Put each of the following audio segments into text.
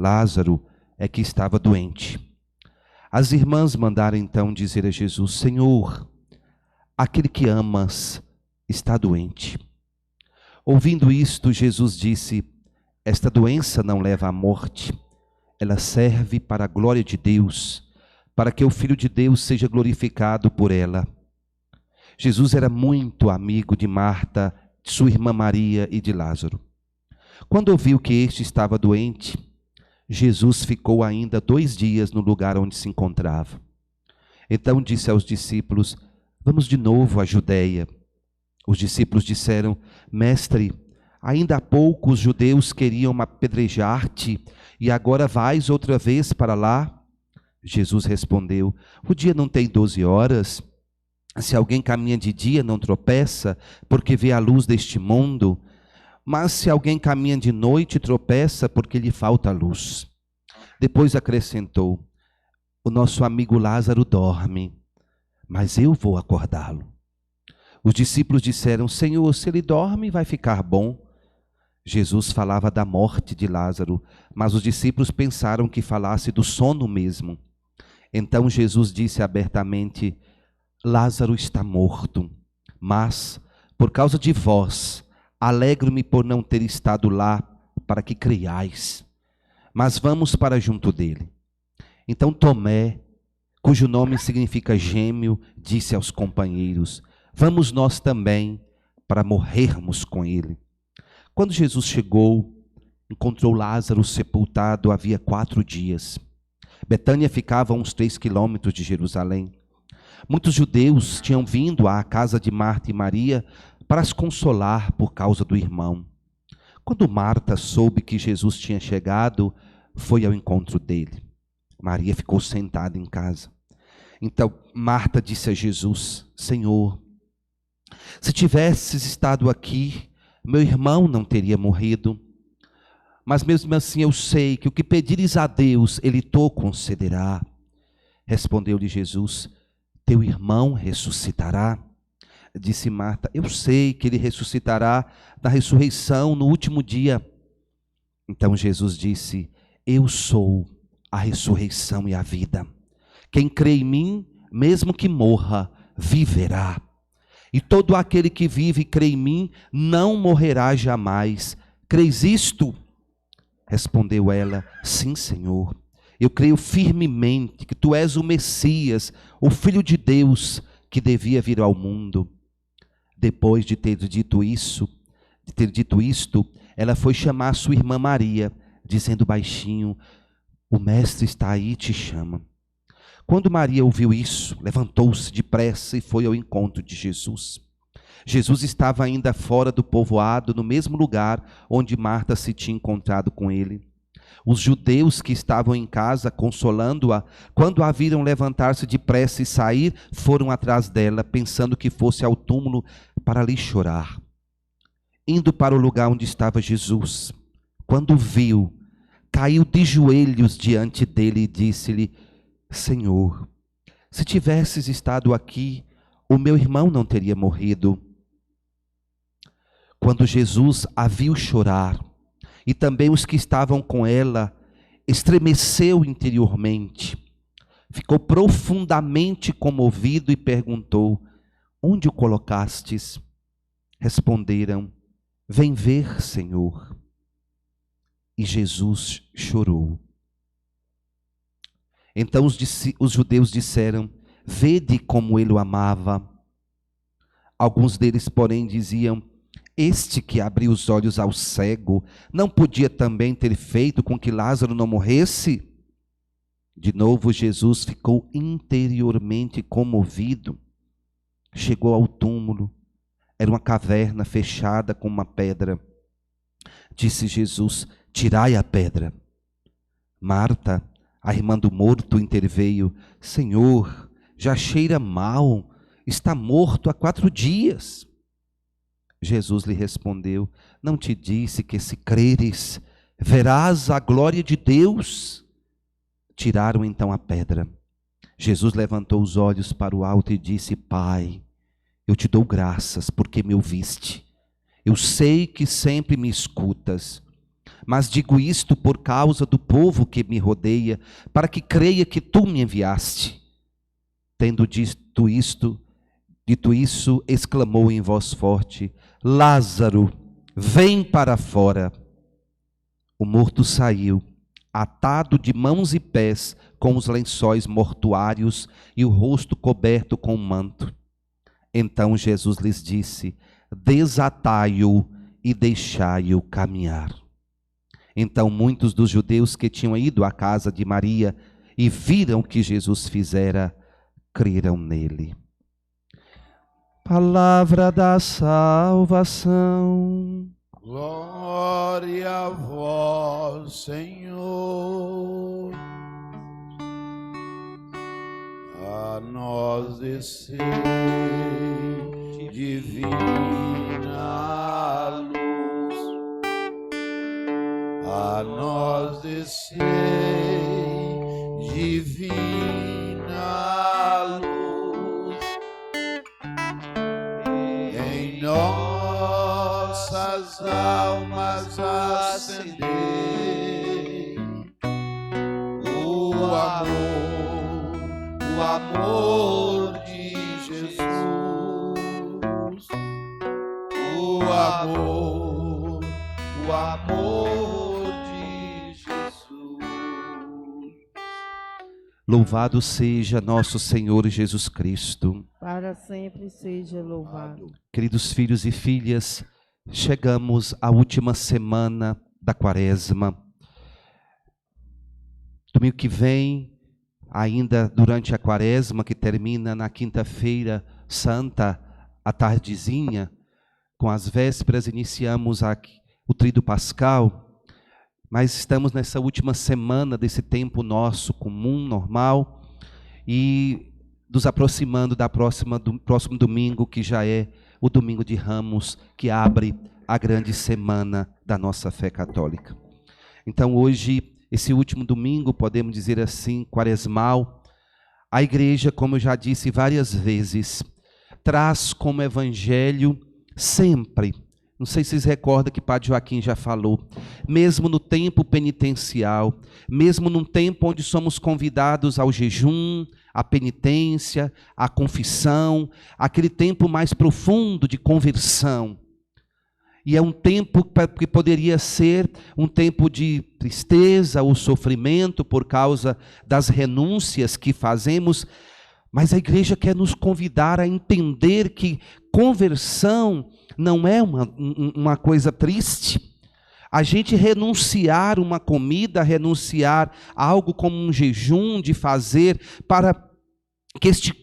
Lázaro é que estava doente. As irmãs mandaram então dizer a Jesus: Senhor, aquele que amas está doente. Ouvindo isto, Jesus disse: esta doença não leva à morte, ela serve para a glória de Deus, para que o Filho de Deus seja glorificado por ela. Jesus era muito amigo de Marta, de sua irmã Maria e de Lázaro. Quando ouviu que este estava doente, Jesus ficou ainda 2 dias no lugar onde se encontrava. Então disse aos discípulos: vamos de novo à Judeia. Os discípulos disseram: Mestre, ainda há pouco os judeus queriam apedrejar-te, e agora vais outra vez para lá? Jesus respondeu: o dia não tem 12 horas? Se alguém caminha de dia, não tropeça, porque vê a luz deste mundo. Mas se alguém caminha de noite, tropeça, porque lhe falta a luz. Depois acrescentou: o nosso amigo Lázaro dorme, mas eu vou acordá-lo. Os discípulos disseram: Senhor, se ele dorme, vai ficar bom. Jesus falava da morte de Lázaro, mas os discípulos pensaram que falasse do sono mesmo. Então Jesus disse abertamente: Lázaro está morto, mas, por causa de vós, alegro-me por não ter estado lá, para que creiais. Mas vamos para junto dele. Então Tomé, cujo nome significa gêmeo, disse aos companheiros: vamos nós também, para morrermos com ele. Quando Jesus chegou, encontrou Lázaro sepultado havia 4 dias. Betânia ficava a uns 3 quilômetros de Jerusalém. Muitos judeus tinham vindo à casa de Marta e Maria para as consolar por causa do irmão. Quando Marta soube que Jesus tinha chegado, foi ao encontro dele. Maria ficou sentada em casa. Então Marta disse a Jesus: Senhor, se tivesses estado aqui, meu irmão não teria morrido. Mas mesmo assim eu sei que o que pedires a Deus, Ele te concederá. Respondeu-lhe Jesus: teu irmão ressuscitará. Disse Marta: eu sei que ele ressuscitará da ressurreição no último dia. Então Jesus disse: eu sou a ressurreição e a vida. Quem crê em mim, mesmo que morra, viverá. E todo aquele que vive e crê em mim, não morrerá jamais. Creis isto? Respondeu ela: sim, Senhor. Eu creio firmemente que tu és o Messias, o Filho de Deus, que devia vir ao mundo. Depois de ter dito isto, ela foi chamar sua irmã Maria, dizendo baixinho: o mestre está aí e te chama. Quando Maria ouviu isso, levantou-se depressa e foi ao encontro de Jesus. Jesus estava ainda fora do povoado, no mesmo lugar onde Marta se tinha encontrado com ele. Os judeus que estavam em casa consolando-a, quando a viram levantar-se depressa e sair, foram atrás dela, pensando que fosse ao túmulo para ali chorar. Indo para o lugar onde estava Jesus, quando viu, caiu de joelhos diante dele e disse-lhe: Senhor, se tivesses estado aqui, o meu irmão não teria morrido. Quando Jesus a viu chorar, e também os que estavam com ela, estremeceu interiormente, ficou profundamente comovido e perguntou: onde o colocastes? Responderam: vem ver, Senhor. E Jesus chorou. Então os judeus disseram: vede como ele o amava. Alguns deles, porém, diziam: este que abriu os olhos ao cego, não podia também ter feito com que Lázaro não morresse? De novo Jesus ficou interiormente comovido. Chegou ao túmulo. Era uma caverna fechada com uma pedra. Disse Jesus: tirai a pedra. Marta, a irmã do morto, interveio: Senhor, já cheira mal, está morto há 4 dias. Jesus lhe respondeu: não te disse que se creres, verás a glória de Deus? Tiraram então a pedra. Jesus levantou os olhos para o alto e disse: Pai, eu te dou graças porque me ouviste. Eu sei que sempre me escutas, mas digo isto por causa do povo que me rodeia, para que creia que tu me enviaste. Tendo dito isso, exclamou em voz forte: Lázaro, vem para fora. O morto saiu, atado de mãos e pés com os lençóis mortuários e o rosto coberto com um manto. Então Jesus lhes disse: desatai-o e deixai-o caminhar. Então muitos dos judeus que tinham ido à casa de Maria e viram o que Jesus fizera, creram nele. Palavra da salvação. Glória a vós, Senhor. A nós desceu divina luz. A nós desceu divina luz. Em nossas almas acendei o amor de Jesus, o amor de Jesus. Louvado seja nosso Senhor Jesus Cristo. Para sempre seja louvado. Queridos filhos e filhas, chegamos à última semana da Quaresma. Domingo que vem, ainda durante a Quaresma, que termina na quinta-feira santa, à tardezinha, com as vésperas, iniciamos o Tríduo Pascal, mas estamos nessa última semana desse tempo nosso comum, normal, e nos aproximando do próximo domingo, que já é o Domingo de Ramos, que abre a grande semana da nossa fé católica. Então hoje, esse último domingo, podemos dizer assim, quaresmal, a igreja, como eu já disse várias vezes, traz como evangelho sempre, não sei se vocês recordam que o Padre Joaquim já falou, mesmo no tempo penitencial, mesmo num tempo onde somos convidados ao jejum, à penitência, à confissão, aquele tempo mais profundo de conversão. E é um tempo que poderia ser um tempo de tristeza ou sofrimento por causa das renúncias que fazemos, mas a igreja quer nos convidar a entender que conversão não é uma coisa triste. A gente renunciar uma comida, renunciar algo como um jejum, de fazer para que este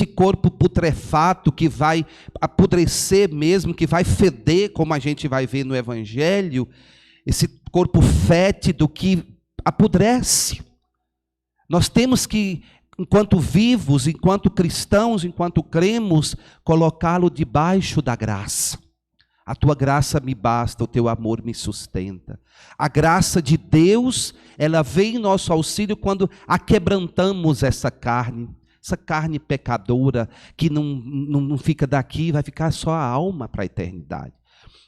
corpo putrefato, que vai apodrecer mesmo, que vai feder, como a gente vai ver no Evangelho, esse corpo fétido que apodrece. Nós temos que, enquanto vivos, enquanto cristãos, enquanto cremos, colocá-lo debaixo da graça. A tua graça me basta, o teu amor me sustenta. A graça de Deus, ela vem em nosso auxílio quando aquebrantamos essa carne pecadora, que não fica daqui, vai ficar só a alma para a eternidade.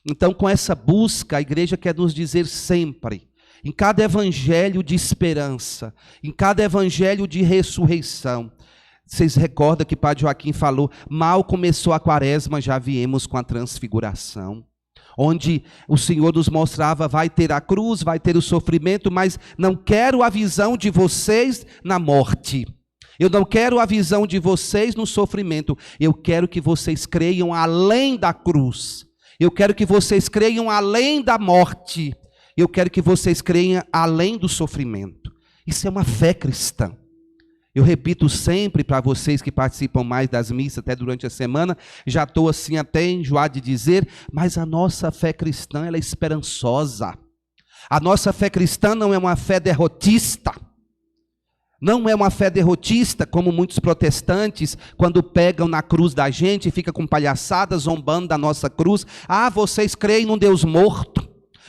Então, com essa busca, a igreja quer nos dizer sempre, em cada evangelho de esperança, em cada evangelho de ressurreição. Vocês recordam que o Padre Joaquim falou, mal começou a Quaresma, já viemos com a transfiguração, onde o Senhor nos mostrava, vai ter a cruz, vai ter o sofrimento, mas não quero a visão de vocês na morte. Eu não quero a visão de vocês no sofrimento. Eu quero que vocês creiam além da cruz. Eu quero que vocês creiam além da morte. Eu quero que vocês creiam além do sofrimento. Isso é uma fé cristã. Eu repito sempre para vocês que participam mais das missas, até durante a semana, já estou assim até enjoado de dizer, mas a nossa fé cristã, ela é esperançosa. A nossa fé cristã não é uma fé derrotista. Não é uma fé derrotista, como muitos protestantes, quando pegam na cruz da gente, fica com palhaçada, zombando da nossa cruz. Ah, vocês creem num Deus morto?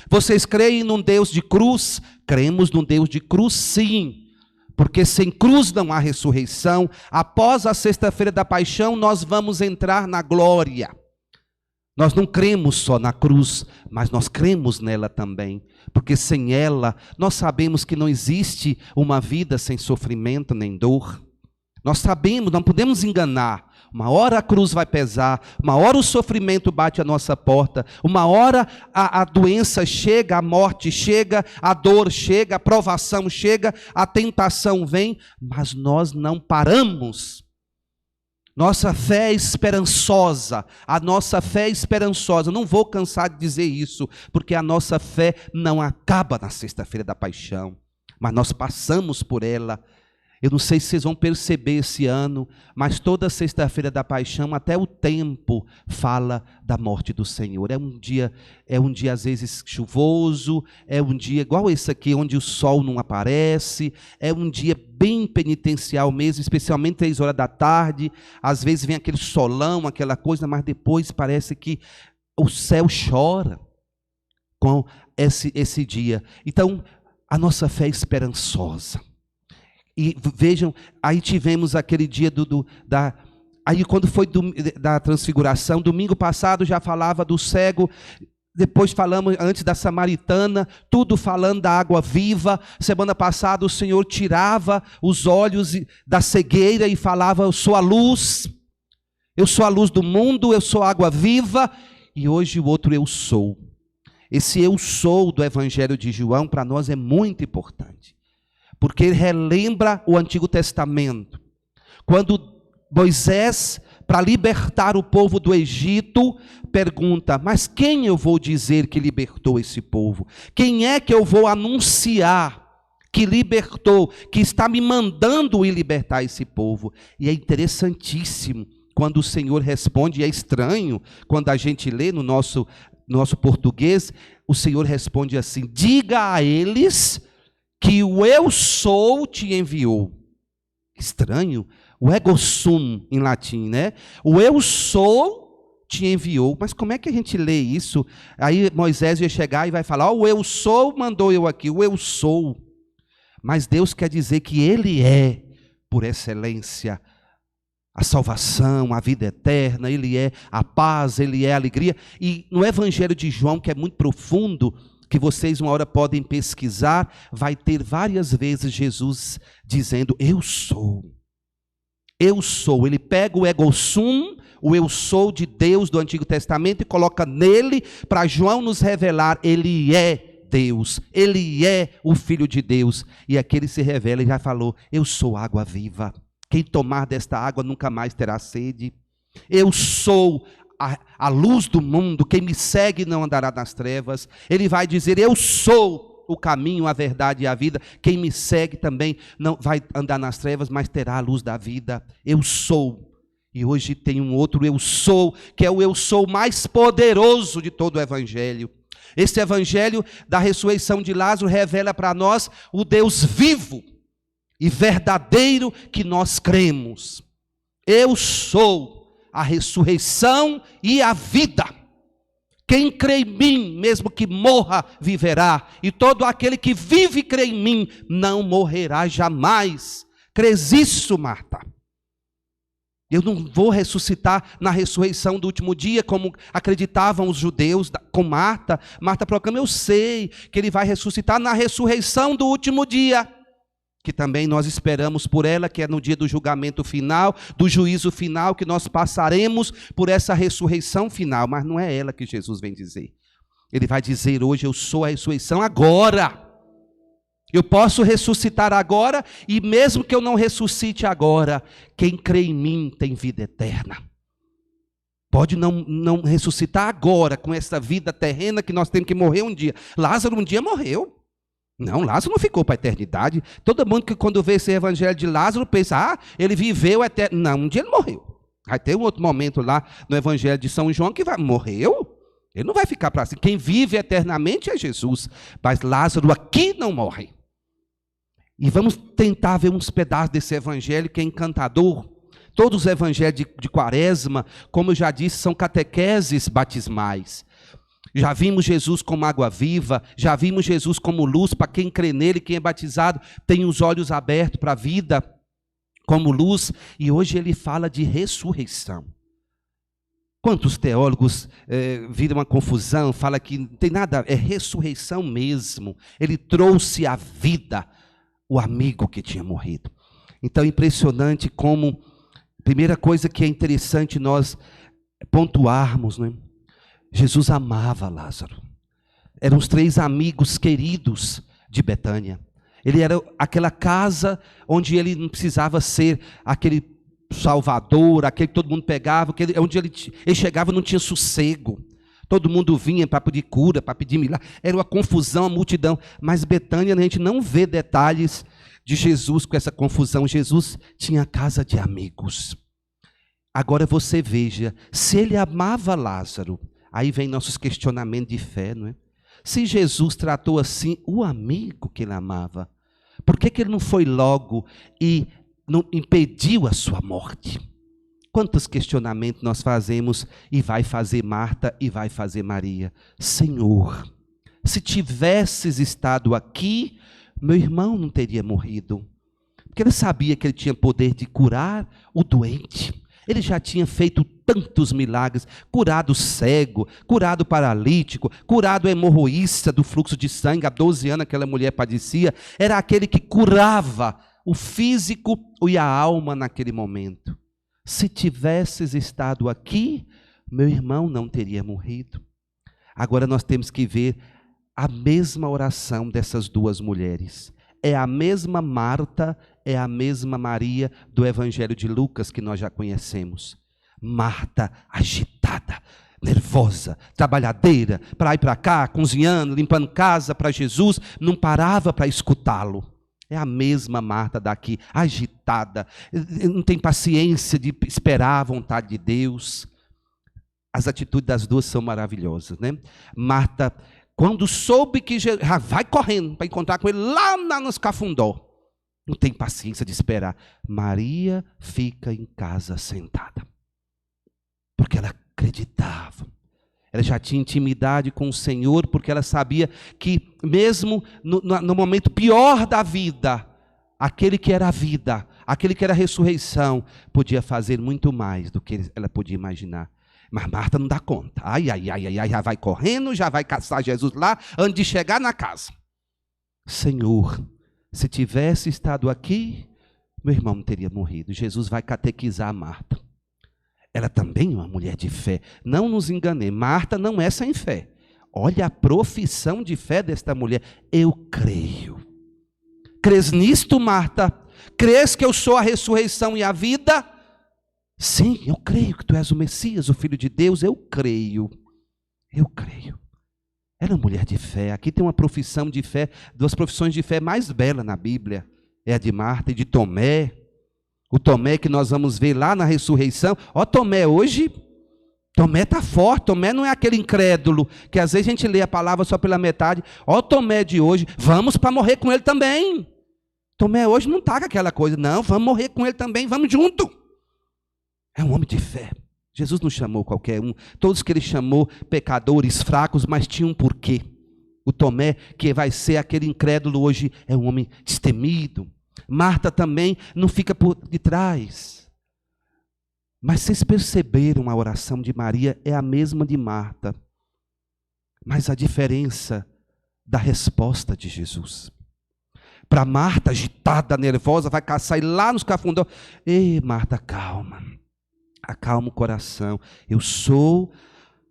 Vocês creem num Deus de cruz? Cremos num Deus de cruz, sim. Porque sem cruz não há ressurreição. Após a sexta-feira da paixão, nós vamos entrar na glória. Nós não cremos só na cruz, mas nós cremos nela também, porque sem ela, nós sabemos que não existe uma vida sem sofrimento nem dor. Nós sabemos, não podemos enganar. Uma hora a cruz vai pesar, uma hora o sofrimento bate à nossa porta, uma hora a doença chega, a morte chega, a dor chega, a provação chega, a tentação vem, mas nós não paramos. Nossa fé é esperançosa, a nossa fé é esperançosa. Não vou cansar de dizer isso, porque a nossa fé não acaba na sexta-feira da paixão, mas nós passamos por ela. Eu não sei se vocês vão perceber esse ano, mas toda sexta-feira da paixão, até o tempo fala da morte do Senhor. É um dia às vezes chuvoso, é um dia igual esse aqui, onde o sol não aparece, é um dia bem penitencial mesmo, especialmente 3 horas da tarde, às vezes vem aquele solão, aquela coisa, mas depois parece que o céu chora com esse dia. Então, a nossa fé é esperançosa. E vejam, aí tivemos aquele dia aí quando foi da transfiguração, domingo passado já falava do cego, depois falamos antes da samaritana, tudo falando da água viva. Semana passada o Senhor tirava os olhos da cegueira e falava: eu sou a luz do mundo, eu sou a água viva. E hoje o outro eu sou. Esse eu sou do Evangelho de João para nós é muito importante. Porque ele relembra o Antigo Testamento. Quando Moisés, para libertar o povo do Egito, pergunta: mas quem eu vou dizer que libertou esse povo? Quem é que eu vou anunciar que libertou, que está me mandando ir libertar esse povo? E é interessantíssimo quando o Senhor responde, e é estranho quando a gente lê no nosso português, o Senhor responde assim: diga a eles que o eu sou te enviou. Estranho, o ego sum em latim, né? O eu sou te enviou. Mas como é que a gente lê isso? Aí Moisés ia chegar e vai falar: o eu sou mandou eu aqui, o eu sou. Mas Deus quer dizer que Ele é, por excelência, a salvação, a vida eterna, Ele é a paz, Ele é a alegria. E no Evangelho de João, que é muito profundo, que vocês uma hora podem pesquisar, vai ter várias vezes Jesus dizendo: eu sou. Eu sou. Ele pega o ego sum, o eu sou de Deus do Antigo Testamento, e coloca nele para João nos revelar: Ele é Deus, Ele é o Filho de Deus. E aqui ele se revela e já falou: eu sou água viva. Quem tomar desta água nunca mais terá sede. Eu sou a luz do mundo, quem me segue não andará nas trevas. Ele vai dizer: eu sou o caminho, a verdade e a vida. Quem me segue também não vai andar nas trevas, mas terá a luz da vida. Eu sou. E hoje tem um outro eu sou, que é o eu sou mais poderoso de todo o Evangelho. Esse Evangelho da ressurreição de Lázaro revela para nós o Deus vivo e verdadeiro que nós cremos. Eu sou a ressurreição e a vida. Quem crê em mim, mesmo que morra, viverá. E todo aquele que vive e crê em mim, não morrerá jamais. Crês isso, Marta? Eu não vou ressuscitar na ressurreição do último dia, como acreditavam os judeus com Marta. Marta proclama: eu sei que ele vai ressuscitar na ressurreição do último dia, que também nós esperamos por ela, que é no dia do julgamento final, do juízo final, que nós passaremos por essa ressurreição final. Mas não é ela que Jesus vem dizer. Ele vai dizer hoje: eu sou a ressurreição agora. Eu posso ressuscitar agora, e mesmo que eu não ressuscite agora, quem crê em mim tem vida eterna. Pode não ressuscitar agora, com essa vida terrena que nós temos que morrer um dia. Lázaro um dia morreu. Não, Lázaro não ficou para a eternidade. Todo mundo que quando vê esse Evangelho de Lázaro pensa: ele viveu eterno. Não, um dia ele morreu. Vai ter um outro momento lá no Evangelho de São João que morreu. Ele não vai ficar para assim. Quem vive eternamente é Jesus. Mas Lázaro aqui não morre. E vamos tentar ver uns pedaços desse Evangelho que é encantador. Todos os Evangelhos de Quaresma, como eu já disse, são catequeses batismais. Já vimos Jesus como água viva, já vimos Jesus como luz. Para quem crê nele, quem é batizado, tem os olhos abertos para a vida como luz. E hoje ele fala de ressurreição. Quantos teólogos viram uma confusão, fala que não tem nada, é ressurreição mesmo. Ele trouxe à vida o amigo que tinha morrido. Então é impressionante como, primeira coisa que é interessante nós pontuarmos, né? Jesus amava Lázaro. Eram os 3 amigos queridos de Betânia. Ele era aquela casa onde ele não precisava ser aquele salvador, aquele que todo mundo pegava, onde ele chegava não tinha sossego. Todo mundo vinha para pedir cura, para pedir milagre. Era uma confusão, a multidão. Mas Betânia, a gente não vê detalhes de Jesus com essa confusão. Jesus tinha casa de amigos. Agora você veja, se ele amava Lázaro, aí vem nossos questionamentos de fé, não é? Se Jesus tratou assim o amigo que ele amava, por que ele não foi logo e não impediu a sua morte? Quantos questionamentos nós fazemos e vai fazer Marta e vai fazer Maria? Senhor, se tivesses estado aqui, meu irmão não teria morrido. Porque ele sabia que ele tinha poder de curar o doente. Ele já tinha feito tantos milagres, curado o cego, curado o paralítico, curado o hemorroísta do fluxo de sangue, há 12 anos aquela mulher padecia. Era aquele que curava o físico e a alma naquele momento. Se tivesses estado aqui, meu irmão não teria morrido. Agora nós temos que ver a mesma oração dessas 2 mulheres. É a mesma Marta, é a mesma Maria do Evangelho de Lucas que nós já conhecemos. Marta agitada, nervosa, trabalhadeira, para ir para cá, cozinhando, limpando casa para Jesus, não parava para escutá-lo. É a mesma Marta daqui, agitada, não tem paciência de esperar a vontade de Deus. As atitudes das 2 são maravilhosas, né? Marta, quando soube que Jesus, já vai correndo para encontrar com ele lá nos Cafundó. Não tem paciência de esperar. Maria fica em casa sentada. Porque ela acreditava. Ela já tinha intimidade com o Senhor, porque ela sabia que mesmo no momento pior da vida, aquele que era a vida, aquele que era a ressurreição, podia fazer muito mais do que ela podia imaginar. Mas Marta não dá conta. Ai, já vai correndo, já vai caçar Jesus lá, antes de chegar na casa. Senhor, se tivesse estado aqui, meu irmão não teria morrido. Jesus vai catequizar Marta. Ela também é uma mulher de fé. Não nos enganemos, Marta não é sem fé. Olha a profissão de fé desta mulher. Eu creio. Crês nisto, Marta? Crês que eu sou a ressurreição e a vida? Sim, eu creio que tu és o Messias, o Filho de Deus. Eu creio. Eu creio. Ela é uma mulher de fé. Aqui tem uma profissão de fé, 2 profissões de fé mais belas na Bíblia. É a de Marta e de Tomé. O Tomé que nós vamos ver lá na ressurreição. Ó, Tomé hoje, Tomé está forte. Tomé não é aquele incrédulo, que às vezes a gente lê a palavra só pela metade. Ó, Tomé de hoje, vamos para morrer com ele também. Tomé hoje não está com aquela coisa, não, vamos morrer com ele também, vamos junto. É um homem de fé. Jesus não chamou qualquer um. Todos que ele chamou, pecadores, fracos, mas tinha um porquê. O Tomé, que vai ser aquele incrédulo hoje, é um homem destemido. Marta também não fica por detrás. Mas vocês perceberam, a oração de Maria é a mesma de Marta. Mas a diferença da resposta de Jesus. Para Marta, agitada, nervosa, vai sair lá nos Cafundó. Ei, Marta, calma. Acalma o coração. Eu sou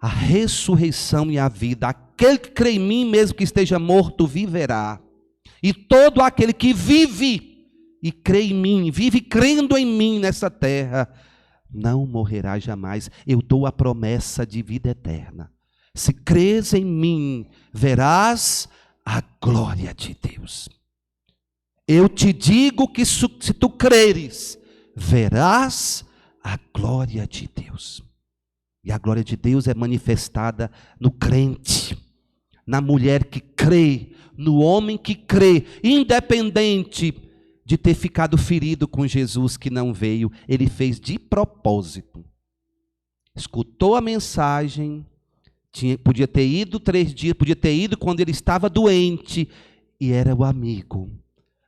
a ressurreição e a vida. Aquele que crê em mim, mesmo que esteja morto, viverá. E todo aquele que vive e crê em mim, vive crendo em mim nessa terra, não morrerá jamais. Eu dou a promessa de vida eterna. Se crês em mim, verás a glória de Deus. Eu te digo que se tu creres, verás a glória de Deus. E a glória de Deus é manifestada no crente, na mulher que crê, no homem que crê, independente de ter ficado ferido com Jesus que não veio. Ele fez de propósito. Escutou a mensagem, podia ter ido 3 dias, podia ter ido quando ele estava doente, e era o amigo.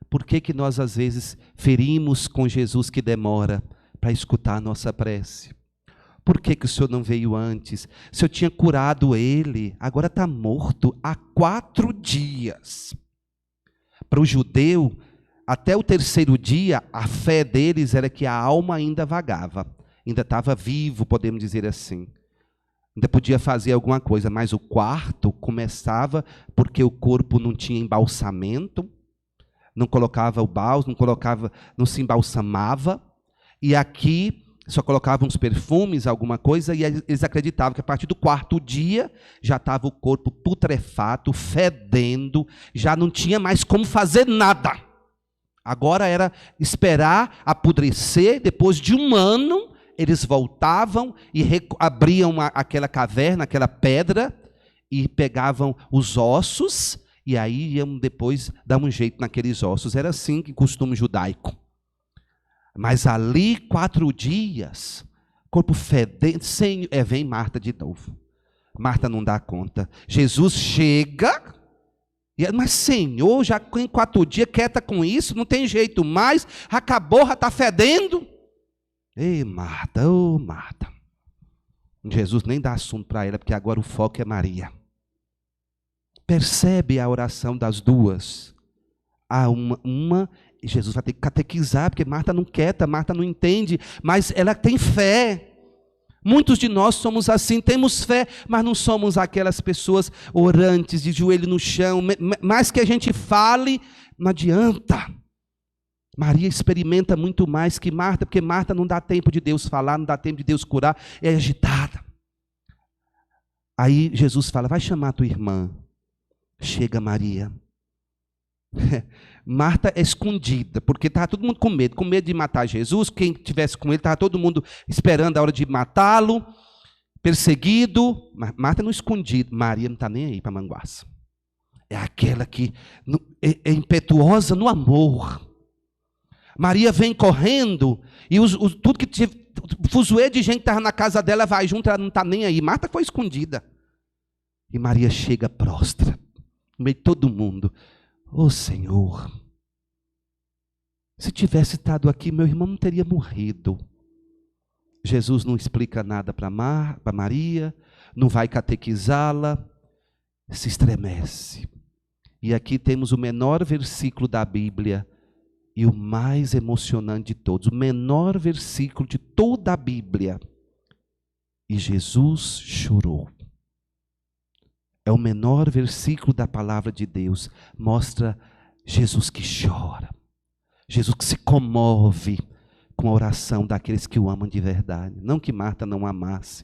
Por que nós às vezes ferimos com Jesus que demora para escutar a nossa prece? Por que o Senhor não veio antes? O Senhor tinha curado ele, agora está morto há 4 dias. Para o judeu, até o 3º dia, a fé deles era que a alma ainda vagava, ainda estava vivo, podemos dizer assim. Ainda podia fazer alguma coisa, mas o 4º começava porque o corpo não tinha embalsamento, não colocava o bálsamo, não se embalsamava, e aqui só colocavam uns perfumes, alguma coisa, e eles acreditavam que a partir do 4º dia já estava o corpo putrefato, fedendo, já não tinha mais como fazer nada. Agora era esperar apodrecer, depois de 1 ano, eles voltavam e abriam aquela caverna, aquela pedra, e pegavam os ossos, e aí iam depois dar um jeito naqueles ossos. Era assim que costume judaico. Mas ali, 4 dias, corpo fedendo, vem Marta de novo. Marta não dá conta. Jesus chega, mas Senhor, já em 4 dias, quieta com isso, não tem jeito mais, acabou, já está fedendo. Ei, Marta, ô Marta. Jesus nem dá assunto para ela, porque agora o foco é Maria. Percebe a oração das duas? Há uma Jesus vai ter que catequizar, porque Marta não quieta, Marta não entende, mas ela tem fé. Muitos de nós somos assim, temos fé, mas não somos aquelas pessoas orantes, de joelho no chão, mais que a gente fale, não adianta. Maria experimenta muito mais que Marta, porque Marta não dá tempo de Deus falar, não dá tempo de Deus curar, é agitada. Aí Jesus fala, vai chamar tua irmã. Chega Maria. Marta é escondida, porque estava todo mundo com medo de matar Jesus. Quem estivesse com ele, estava todo mundo esperando a hora de matá-lo, perseguido. Marta não escondido, Maria não está nem aí para manguaça. É aquela que é impetuosa no amor. Maria vem correndo, e tudo que fuzuê de gente que estava na casa dela vai junto, ela não está nem aí. Marta foi escondida. E Maria chega prostra, no meio de todo mundo. Ô Senhor, se tivesse estado aqui, meu irmão não teria morrido. Jesus não explica nada para Maria, não vai catequizá-la, se estremece. E aqui temos o menor versículo da Bíblia e o mais emocionante de todos, o menor versículo de toda a Bíblia. E Jesus chorou. É o menor versículo da palavra de Deus. Mostra Jesus que chora. Jesus que se comove com a oração daqueles que o amam de verdade. Não que Marta não amasse,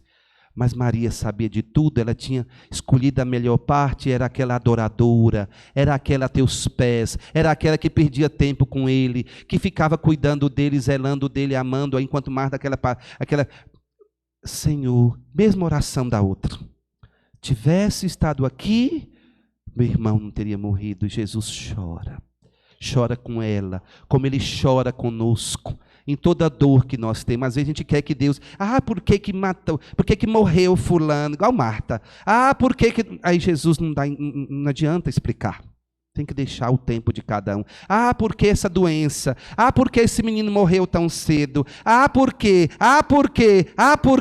mas Maria sabia de tudo. Ela tinha escolhido a melhor parte, era aquela adoradora, era aquela a teus pés, era aquela que perdia tempo com ele, que ficava cuidando dele, zelando dele, amando, enquanto Marta, aquela Senhor, mesma oração da outra. Tivesse estado aqui, meu irmão não teria morrido. Jesus chora com ela, como ele chora conosco, em toda a dor que nós temos. Às vezes a gente quer que Deus, por que que matou, por que que morreu fulano, igual Marta, por que que, aí Jesus não adianta explicar, tem que deixar o tempo de cada um. Por que essa doença? Por que esse menino morreu tão cedo? Por quê? Por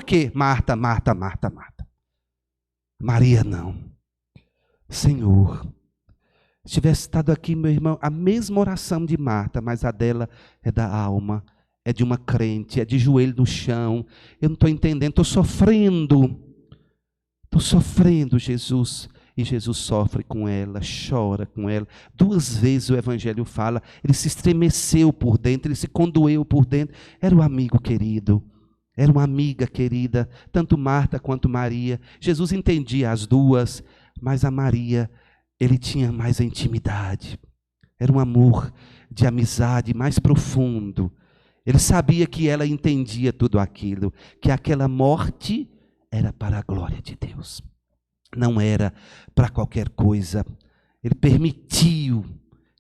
quê? Marta. Maria não. Senhor, se tivesse estado aqui, meu irmão, a mesma oração de Marta, mas a dela é da alma, é de uma crente, é de joelho no chão. Eu não estou entendendo, estou sofrendo, Jesus. E Jesus sofre com ela, chora com ela. 2 vezes o Evangelho fala, ele se estremeceu por dentro, ele se condoeu por dentro. Era um amigo querido. Era uma amiga querida, tanto Marta quanto Maria. Jesus entendia as duas, mas a Maria, ele tinha mais a intimidade. Era um amor de amizade mais profundo. Ele sabia que ela entendia tudo aquilo, que aquela morte era para a glória de Deus. Não era para qualquer coisa. Ele permitiu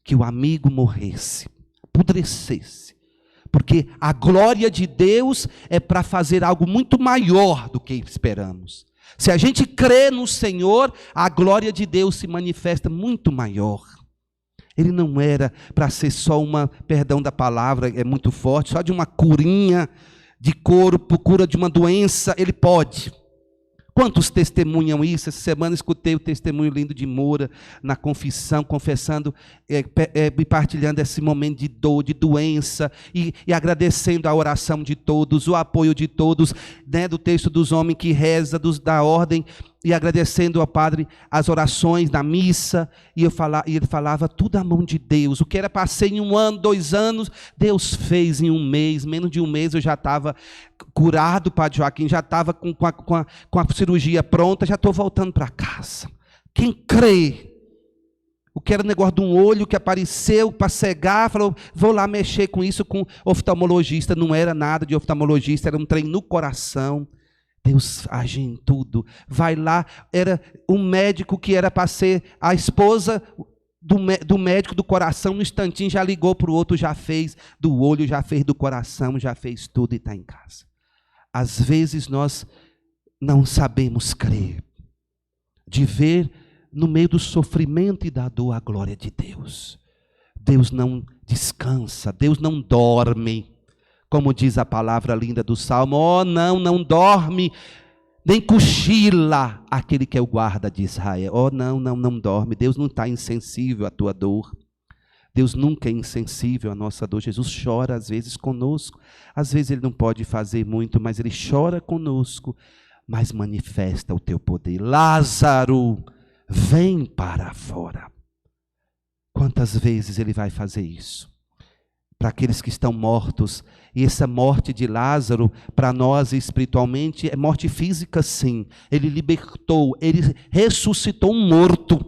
que o amigo morresse, apodrecesse. Porque a glória de Deus é para fazer algo muito maior do que esperamos. Se a gente crê no Senhor, a glória de Deus se manifesta muito maior. Ele não era para ser só perdão da palavra, é muito forte, só de uma curinha de corpo, cura de uma doença, Ele pode. Quantos testemunham isso? Essa semana escutei o testemunho lindo de Moura na confissão, confessando e partilhando esse momento de dor, de doença, e agradecendo a oração de todos, o apoio de todos, né, do texto dos homens que reza, da ordem, e agradecendo ao Padre as orações na missa, e ele falava tudo à mão de Deus. O que era passei em 1 ano, 2 anos, Deus fez em 1 mês. Menos de 1 mês eu já estava curado, Padre Joaquim, já estava com a cirurgia pronta, já estou voltando para casa. Quem crê? O que era negócio de um olho que apareceu para cegar, falou, vou lá mexer com isso com oftalmologista. Não era nada de oftalmologista, era um trem no coração. Deus age em tudo. Vai lá, era um médico que era para ser a esposa do médico do coração, no instantinho já ligou para o outro, já fez do olho, já fez do coração, já fez tudo e está em casa. Às vezes nós não sabemos crer, de ver no meio do sofrimento e da dor a glória de Deus. Deus não descansa, Deus não dorme. Como diz a palavra linda do Salmo, não dorme, nem cochila aquele que é o guarda de Israel. Não dorme. Deus não está insensível à tua dor. Deus nunca é insensível à nossa dor. Jesus chora às vezes conosco. Às vezes Ele não pode fazer muito, mas Ele chora conosco, mas manifesta o teu poder. Lázaro, vem para fora. Quantas vezes Ele vai fazer isso? Para aqueles que estão mortos, e essa morte de Lázaro, para nós espiritualmente, é morte física sim, ele libertou, ele ressuscitou um morto,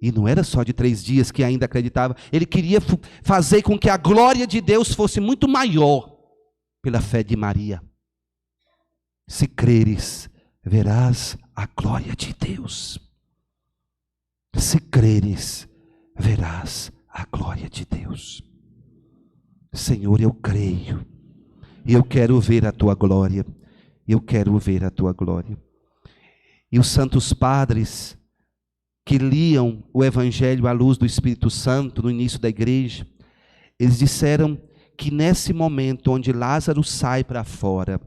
e não era só de 3 dias que ainda acreditava, ele queria fazer com que a glória de Deus fosse muito maior, pela fé de Maria. Se creres, verás a glória de Deus. Se creres, verás a glória de Deus. Senhor, eu creio, e eu quero ver a tua glória, eu quero ver a tua glória. E os santos padres que liam o Evangelho à luz do Espírito Santo no início da igreja, eles disseram que nesse momento onde Lázaro sai para fora,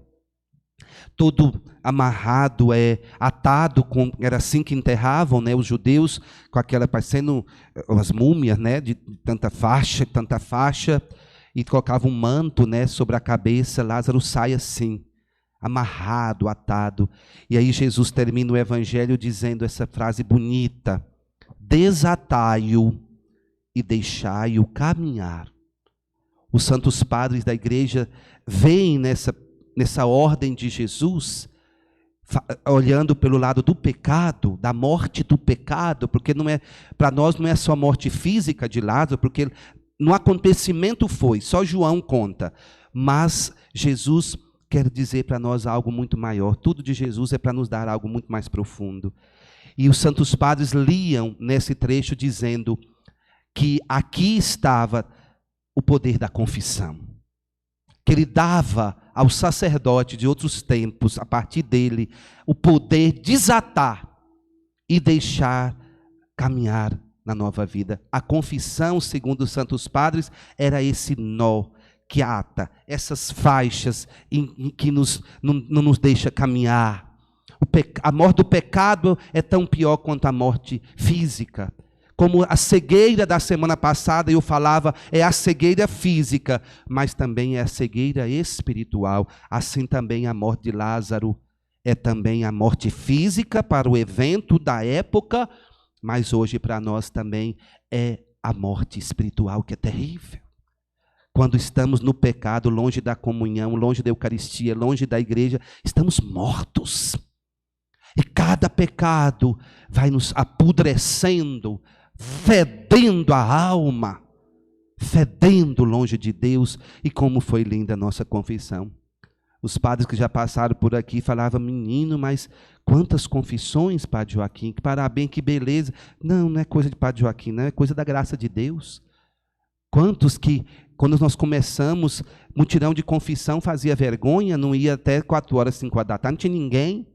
todo amarrado, atado, era assim que enterravam, né, os judeus, com aquela, parecendo as múmias, né, de tanta faixa, e colocava um manto, né, sobre a cabeça. Lázaro sai assim, amarrado, atado. E aí Jesus termina o Evangelho dizendo essa frase bonita: desatai-o e deixai-o caminhar. Os santos padres da igreja veem nessa ordem de Jesus, olhando pelo lado do pecado, da morte do pecado, porque para nós não é só a morte física de Lázaro, porque no acontecimento foi, só João conta, mas Jesus quer dizer para nós algo muito maior. Tudo de Jesus é para nos dar algo muito mais profundo. E os santos padres liam nesse trecho dizendo que aqui estava o poder da confissão, que ele dava ao sacerdote de outros tempos, a partir dele, o poder de desatar e deixar caminhar na nova vida. A confissão, segundo os santos padres, era esse nó que ata, essas faixas que não nos deixa caminhar. A morte do pecado é tão pior quanto a morte física. Como a cegueira da semana passada eu falava, é a cegueira física, mas também é a cegueira espiritual. Assim também a morte de Lázaro é também a morte física para o evento da época, mas hoje para nós também é a morte espiritual, que é terrível. Quando estamos no pecado, longe da comunhão, longe da Eucaristia, longe da igreja, estamos mortos. E cada pecado vai nos apodrecendo, fedendo a alma, fedendo longe de Deus. E como foi linda a nossa confissão. Os padres que já passaram por aqui falavam: menino, mas quantas confissões, Padre Joaquim, que parabéns, que beleza. Não é coisa de Padre Joaquim, não, é coisa da graça de Deus. Quantos que, quando nós começamos, mutirão de confissão fazia vergonha, não ia até 4 horas, 5 horas da tarde, não tinha ninguém.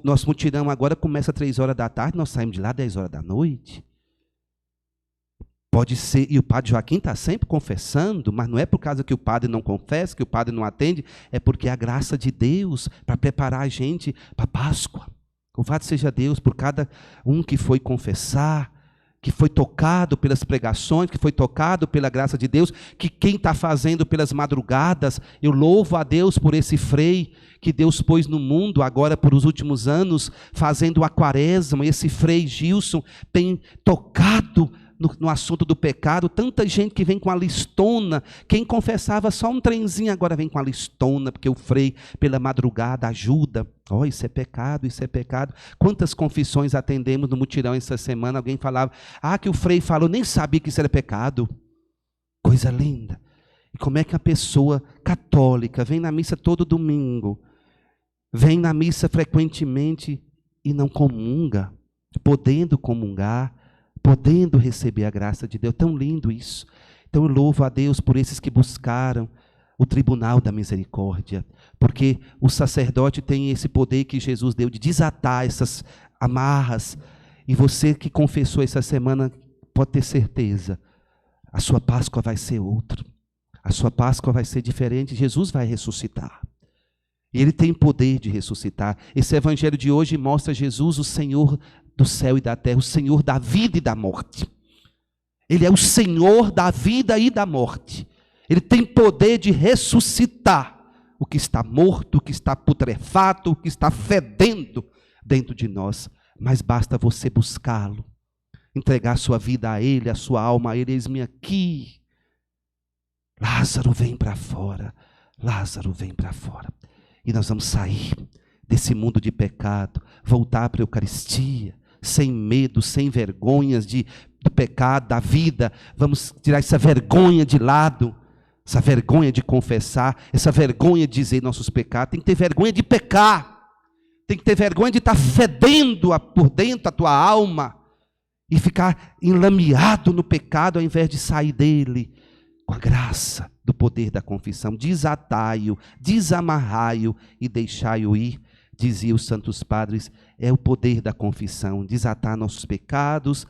Nosso mutirão agora começa às 3 horas da tarde, nós saímos de lá às 10 horas da noite. Pode ser, e o padre Joaquim está sempre confessando, mas não é por causa que o padre não confessa, que o padre não atende, é porque é a graça de Deus para preparar a gente para a Páscoa. Louvado seja Deus por cada um que foi confessar, que foi tocado pelas pregações, que foi tocado pela graça de Deus, que quem está fazendo pelas madrugadas, eu louvo a Deus por esse frei que Deus pôs no mundo agora por os últimos anos, fazendo a quaresma. Esse frei Gilson tem tocado no assunto do pecado, tanta gente que vem com a listona, quem confessava só um trenzinho, agora vem com a listona, porque o frei pela madrugada ajuda. Isso é pecado, isso é pecado. Quantas confissões atendemos no mutirão essa semana, alguém falava, que o frei falou, nem sabia que isso era pecado. Coisa linda. E como é que a pessoa católica vem na missa todo domingo, vem na missa frequentemente e não comunga, podendo comungar, podendo receber a graça de Deus? Tão lindo isso. Então eu louvo a Deus por esses que buscaram o tribunal da misericórdia, porque o sacerdote tem esse poder que Jesus deu de desatar essas amarras, e você que confessou essa semana, pode ter certeza, a sua Páscoa vai ser outra, a sua Páscoa vai ser diferente, Jesus vai ressuscitar, e Ele tem poder de ressuscitar. Esse evangelho de hoje mostra Jesus, o Senhor do céu e da terra, o Senhor da vida e da morte. Ele é o Senhor da vida e da morte. Ele tem poder de ressuscitar o que está morto, o que está putrefato, o que está fedendo dentro de nós. Mas basta você buscá-lo, entregar sua vida a Ele, a sua alma a Ele. Eis-me aqui. Lázaro, vem para fora. Lázaro, vem para fora. E nós vamos sair desse mundo de pecado, voltar para a Eucaristia, sem medo, sem vergonhas do pecado, da vida. Vamos tirar essa vergonha de lado, essa vergonha de confessar, essa vergonha de dizer nossos pecados. Tem que ter vergonha de pecar, tem que ter vergonha de estar fedendo por dentro a tua alma e ficar enlameado no pecado ao invés de sair dele com a graça do poder da confissão. Desatai-o, desamarrai-o e deixai-o ir. Diziam os santos padres, é o poder da confissão, desatar nossos pecados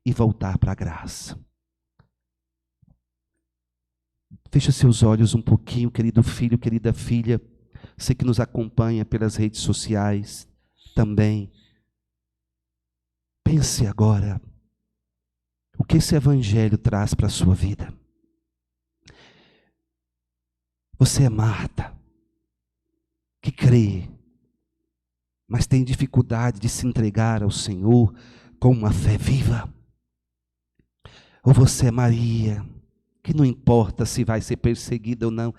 e voltar para a graça. Fecha seus olhos um pouquinho, querido filho, querida filha, você que nos acompanha pelas redes sociais também. Pense agora, o que esse evangelho traz para a sua vida. Você é Marta, que crê, mas tem dificuldade de se entregar ao Senhor com uma fé viva. Ou você é Maria, que não importa se vai ser perseguida ou não.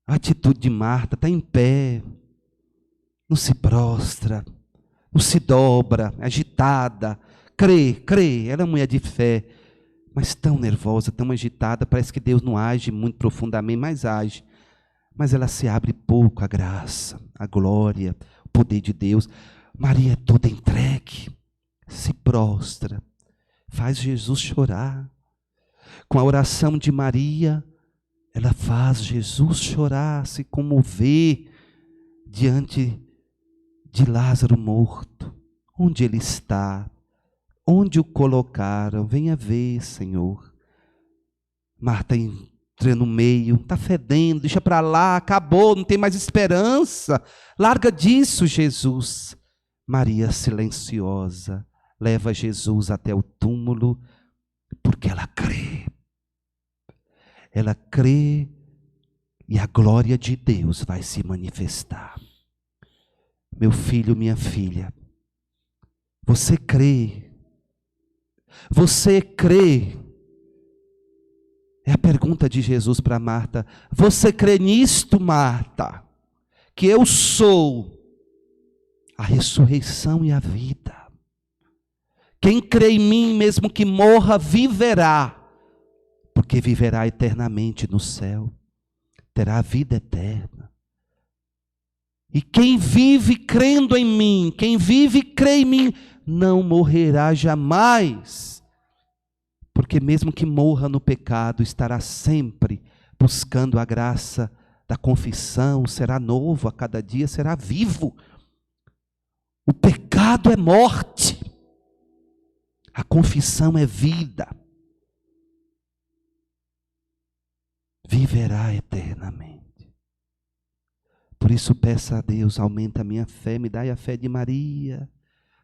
A atitude de Marta está em pé, não se prostra, não se dobra, agitada, crê, ela é uma mulher de fé, mas tão nervosa, tão agitada, parece que Deus não age muito profundamente, mas age. Mas ela se abre pouco à graça, à glória, o poder de Deus. Maria é toda entregue, se prostra, faz Jesus chorar. Com a oração de Maria, ela faz Jesus chorar, se comover diante de Lázaro morto. Onde ele está? Onde o colocaram? Venha ver, Senhor. Marta entra no meio, está fedendo, deixa para lá, acabou, não tem mais esperança. Larga disso, Jesus. Maria, silenciosa, leva Jesus até o túmulo, porque ela crê. Ela crê e a glória de Deus vai se manifestar. Meu filho, minha filha, você crê? Você crê? É a pergunta de Jesus para Marta. Você crê nisto, Marta? Que eu sou a ressurreição e a vida. Quem crê em mim, mesmo que morra, viverá, porque viverá eternamente no céu, terá a vida eterna. E quem vive crendo em mim, quem vive e crê em mim, não morrerá jamais, porque mesmo que morra no pecado, estará sempre buscando a graça da confissão, será novo a cada dia, será vivo. O pecado é morte, a confissão é vida. viverá eternamente. Por isso peça a Deus, aumenta a minha fé, me dai a fé de Maria,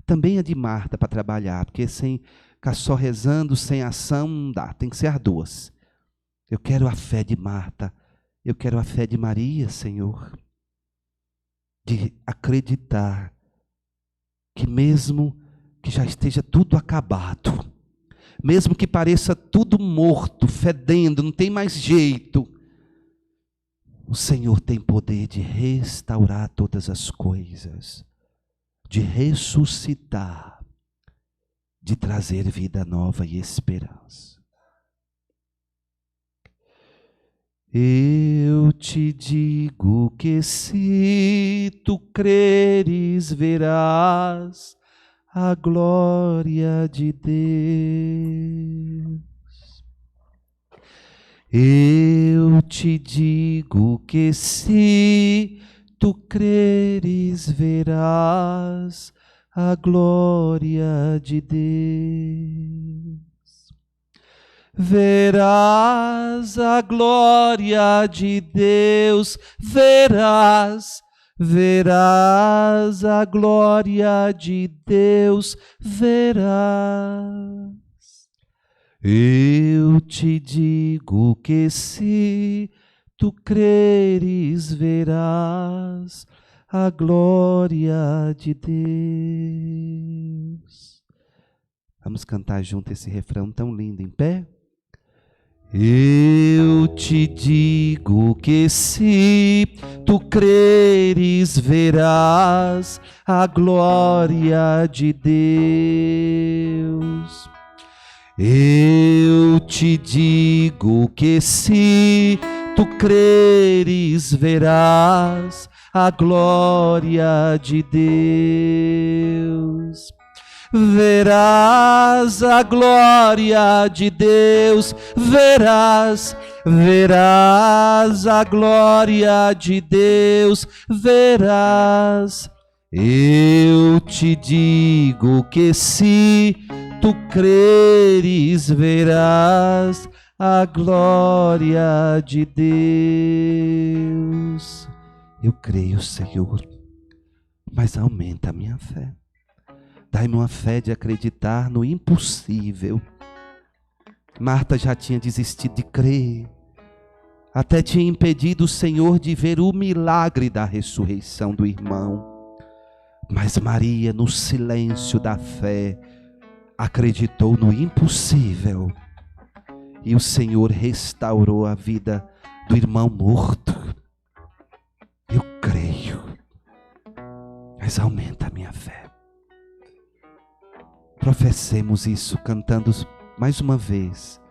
também a de Marta para trabalhar, porque sem ficar só rezando, sem ação, não dá, tem que ser as duas. Eu quero a fé de Marta, eu quero a fé de Maria, Senhor, de acreditar que mesmo que já esteja tudo acabado, mesmo que pareça tudo morto, fedendo, não tem mais jeito, o Senhor tem poder de restaurar todas as coisas, de ressuscitar, de trazer vida nova e esperança. Eu te digo que se tu creres, verás a glória de Deus. Eu te digo que se tu creres, verás a glória de Deus. Verás a glória de Deus, verás a glória de Deus, verás. Eu te digo que se tu creres, verás a glória de Deus. Vamos cantar junto esse refrão tão lindo, em pé? Eu te digo que se tu creres, verás a glória de Deus. Eu te digo que se tu creres, verás a glória de Deus. Verás a glória de Deus, verás a glória de Deus, verás. Eu te digo que se tu creres, verás a glória de Deus. Eu creio, Senhor, mas aumenta a minha fé. Dai-me uma fé de acreditar no impossível. Marta já tinha desistido de crer. Até tinha impedido o Senhor de ver o milagre da ressurreição do irmão. Mas Maria, no silêncio da fé, acreditou no impossível. E o Senhor restaurou a vida do irmão morto. Eu creio, mas aumenta a minha fé. Professemos isso, cantando mais uma vez,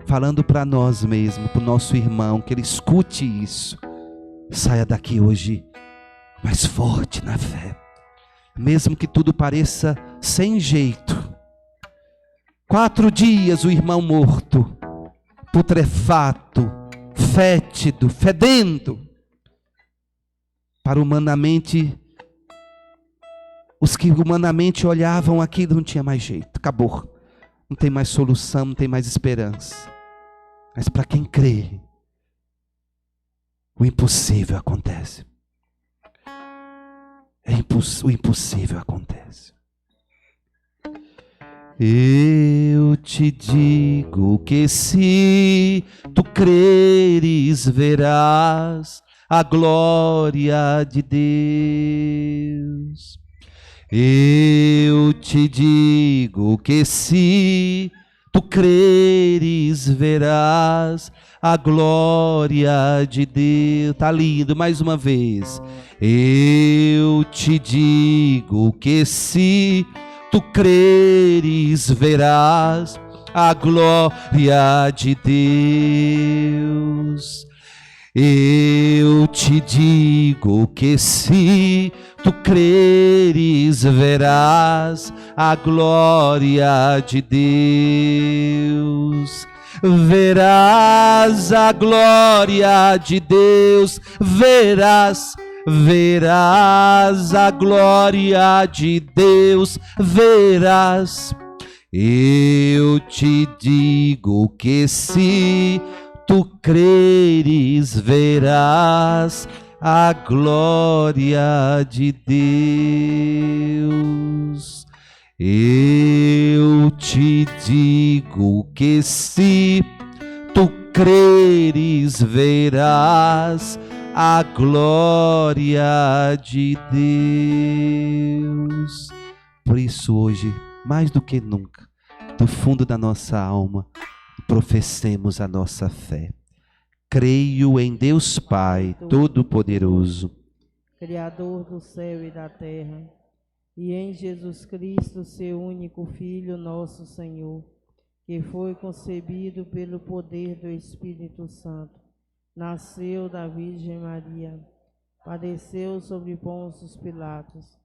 falando para nós mesmos, para o nosso irmão, que ele escute isso. Saia daqui hoje mais forte na fé, mesmo que tudo pareça sem jeito. 4 dias o irmão morto, putrefato, fétido, fedendo. Para humanamente, os que humanamente olhavam aquilo, não tinha mais jeito, acabou. Não tem mais solução, não tem mais esperança. Mas para quem crê, o impossível acontece. O impossível acontece. Eu te digo que se tu creres, verás a glória de Deus. Eu te digo que se tu creres, verás a glória de Deus. Tá lindo, mais uma vez. Eu te digo que se tu creres, verás a glória de Deus. Eu te digo que se tu creres, verás a glória de Deus. Verás a glória de Deus, verás a glória de Deus, verás. Eu te digo que se tu creres, verás a glória de Deus. Eu te digo que se tu creres, verás a glória de Deus. Por isso hoje, mais do que nunca, do fundo da nossa alma, professemos a nossa fé. Creio em Deus Pai Todo-Poderoso, Criador do céu e da terra, e em Jesus Cristo, seu único Filho, nosso Senhor, que foi concebido pelo poder do Espírito Santo, nasceu da Virgem Maria, padeceu sobre Pôncio Pilatos,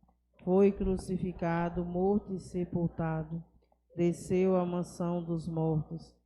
foi crucificado, morto e sepultado, desceu à mansão dos mortos,